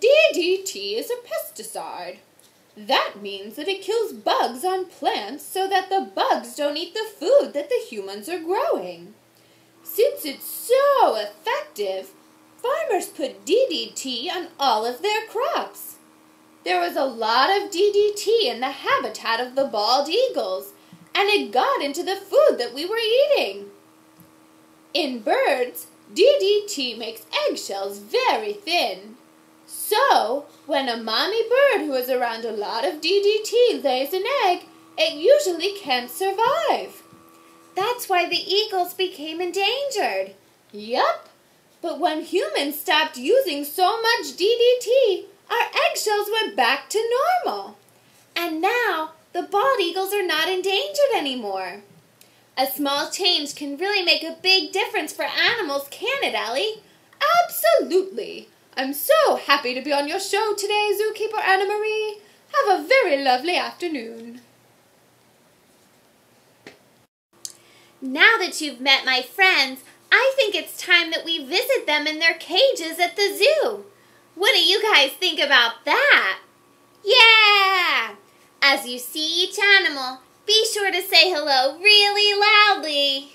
DDT is a pesticide. That means that it kills bugs on plants so that the bugs don't eat the food that the humans are growing. Since it's so effective, farmers put DDT on all of their crops. There was a lot of DDT in the habitat of the bald eagles, and it got into the food that we were eating. In birds, DDT makes eggshells very thin. So, when a mommy bird who is around a lot of DDT lays an egg, it usually can't survive. That's why the eagles became endangered. Yup, but when humans stopped using so much DDT, our eggshells went back to normal. And now, the bald eagles are not endangered anymore. A small change can really make a big difference for animals, can't it, Ellie? Absolutely. I'm so happy to be on your show today, Zookeeper Annamarie. Have a very lovely afternoon. Now that you've met my friends, I think it's time that we visit them in their cages at the zoo. What do you guys think about that? Yeah! As you see each animal, be sure to say hello really loudly.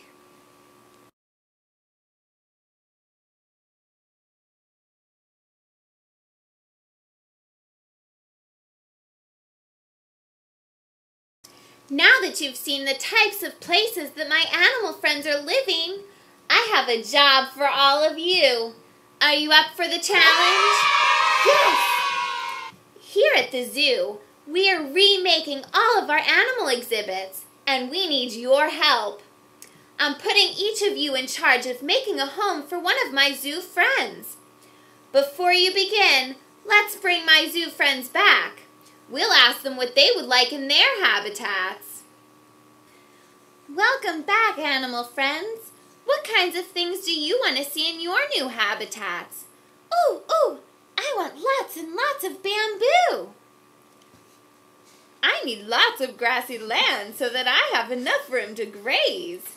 Now that you've seen the types of places that my animal friends are living, I have a job for all of you. Are you up for the challenge? Yes! Here at the zoo, we are remaking all of our animal exhibits, and we need your help. I'm putting each of you in charge of making a home for one of my zoo friends. Before you begin, let's bring my zoo friends back. We'll ask them what they would like in their habitats. Welcome back, animal friends. What kinds of things do you want to see in your new habitats? Ooh, I want lots and lots of bamboo. I need lots of grassy land so that I have enough room to graze.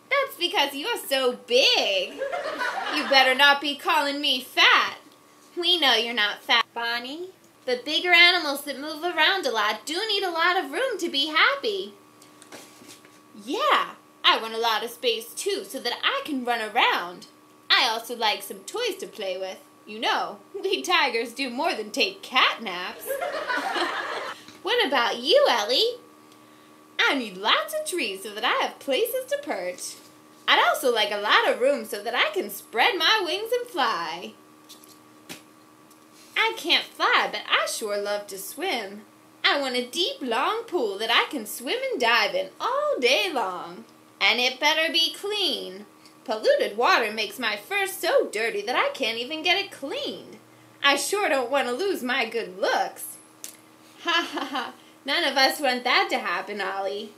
That's because you're so big. You better not be calling me fat. We know you're not fat, Bonnie. But bigger animals that move around a lot do need a lot of room to be happy. Yeah, I want a lot of space too so that I can run around. I also like some toys to play with. You know, we tigers do more than take cat naps. What about you, Ellie? I need lots of trees so that I have places to perch. I'd also like a lot of room so that I can spread my wings and fly. I can't fly, but I sure love to swim. I want a deep, long pool that I can swim and dive in all day long. And it better be clean. Polluted water makes my fur so dirty that I can't even get it cleaned. I sure don't want to lose my good looks. Ha ha ha. None of us want that to happen, Ollie.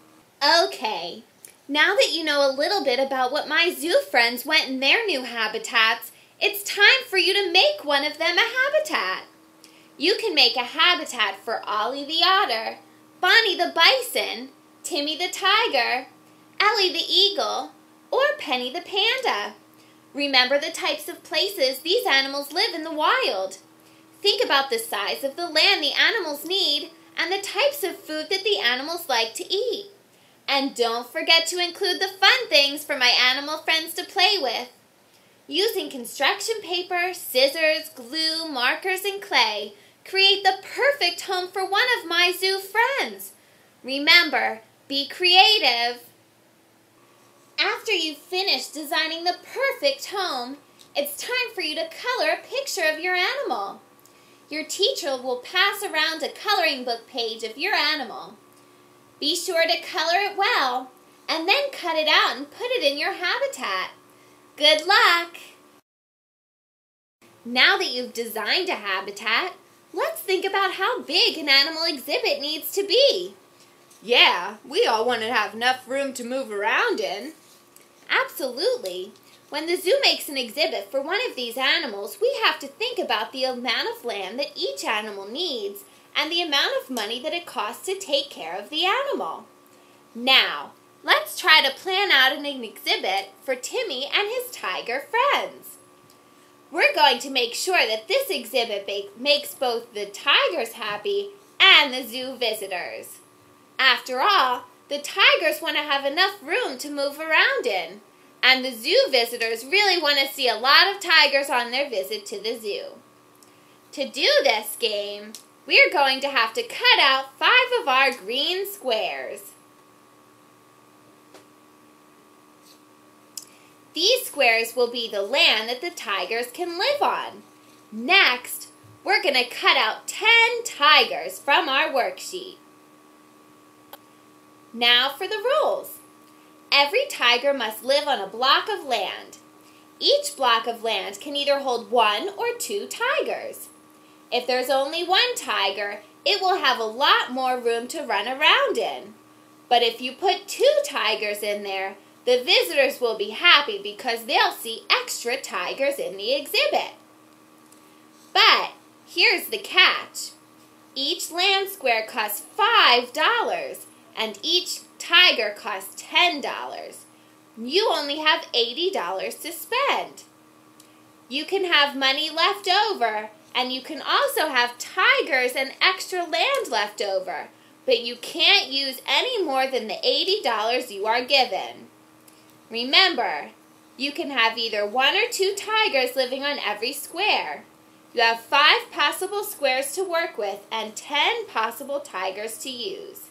Okay. Now that you know a little bit about what my zoo friends went in their new habitats, it's time for you to make one of them a habitat. You can make a habitat for Ollie the otter, Bonnie the bison, Timmy the tiger, Ellie the eagle, or Penny the panda. Remember the types of places these animals live in the wild. Think about the size of the land the animals need and the types of food that the animals like to eat. And don't forget to include the fun things for my animal friends to play with. Using construction paper, scissors, glue, markers, and clay, create the perfect home for one of my zoo friends. Remember, be creative. After you've finished designing the perfect home, it's time for you to color a picture of your animal. Your teacher will pass around a coloring book page of your animal. Be sure to color it well, and then cut it out and put it in your habitat. Good luck! Now that you've designed a habitat, let's think about how big an animal exhibit needs to be. Yeah, we all want to have enough room to move around in. Absolutely. When the zoo makes an exhibit for one of these animals, we have to think about the amount of land that each animal needs and the amount of money that it costs to take care of the animal. Now, let's try to plan out an exhibit for Timmy and his tiger friends. we're going to make sure that this exhibit makes both the tigers happy and the zoo visitors. After all, the tigers want to have enough room to move around in, and the zoo visitors really want to see a lot of tigers on their visit to the zoo. To do this game, we're going to have to cut out 5 of our green squares. These squares will be the land that the tigers can live on. Next, we're going to cut out 10 tigers from our worksheet. Now for the rules. Every tiger must live on a block of land. Each block of land can either hold 1 or 2 tigers. If there's only 1 tiger, it will have a lot more room to run around in. But if you put 2 tigers in there, the visitors will be happy because they'll see extra tigers in the exhibit. But here's the catch. Each land square costs $5 and each tiger costs $10. You only have $80 to spend. You can have money left over, and you can also have tigers and extra land left over, but you can't use any more than the $80 you are given. Remember, you can have either 1 or 2 tigers living on every square. You have 5 possible squares to work with and 10 possible tigers to use.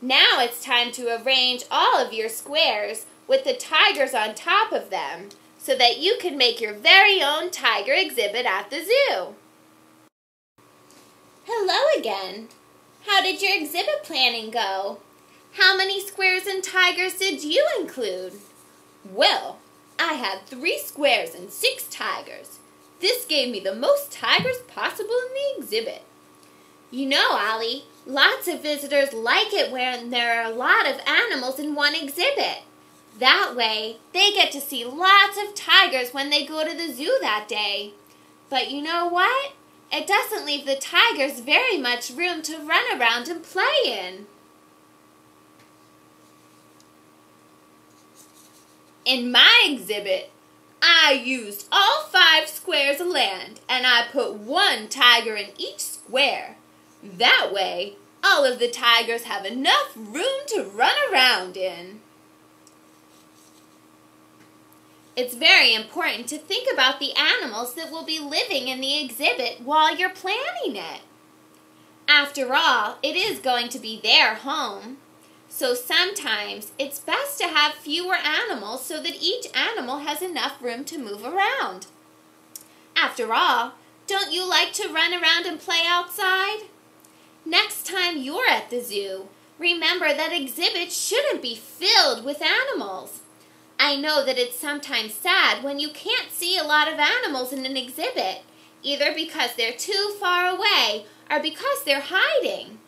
Now it's time to arrange all of your squares with the tigers on top of them so that you can make your very own tiger exhibit at the zoo. Hello again. How did your exhibit planning go? How many squares and tigers did you include? Well, I had 3 squares and 6 tigers. This gave me the most tigers possible in the exhibit. You know, Ollie, lots of visitors like it when there are a lot of animals in one exhibit. That way, they get to see lots of tigers when they go to the zoo that day. But you know what? It doesn't leave the tigers very much room to run around and play in. In my exhibit, I used all 5 squares of land and I put 1 tiger in each square. That way, all of the tigers have enough room to run around in. It's very important to think about the animals that will be living in the exhibit while you're planning it. After all, it is going to be their home. So sometimes it's best to have fewer animals so that each animal has enough room to move around. After all, don't you like to run around and play outside? Next time you're at the zoo, remember that exhibits shouldn't be filled with animals. I know that it's sometimes sad when you can't see a lot of animals in an exhibit, either because they're too far away or because they're hiding.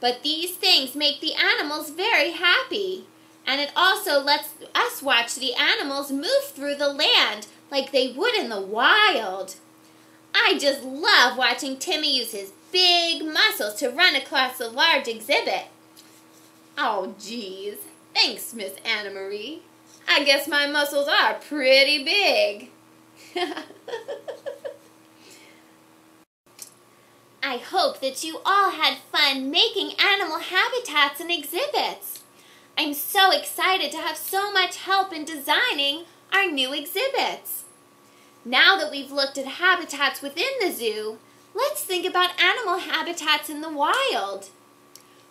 But these things make the animals very happy, and it also lets us watch the animals move through the land like they would in the wild. I just love watching Timmy use his big muscles to run across a large exhibit. Oh, geez. Thanks, Miss Annamarie. I guess my muscles are pretty big. I hope that you all had fun making animal habitats and exhibits. I'm so excited to have so much help in designing our new exhibits. Now that we've looked at habitats within the zoo, let's think about animal habitats in the wild.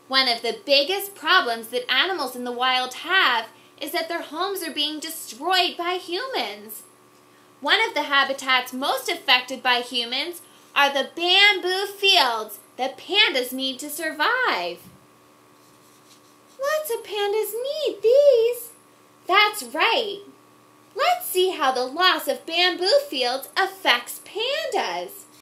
One of the biggest problems that animals in the wild have is that their homes are being destroyed by humans. One of the habitats most affected by humans are the bamboo fields that pandas need to survive. Lots of pandas need these. That's right. Let's see how the loss of bamboo fields affects pandas.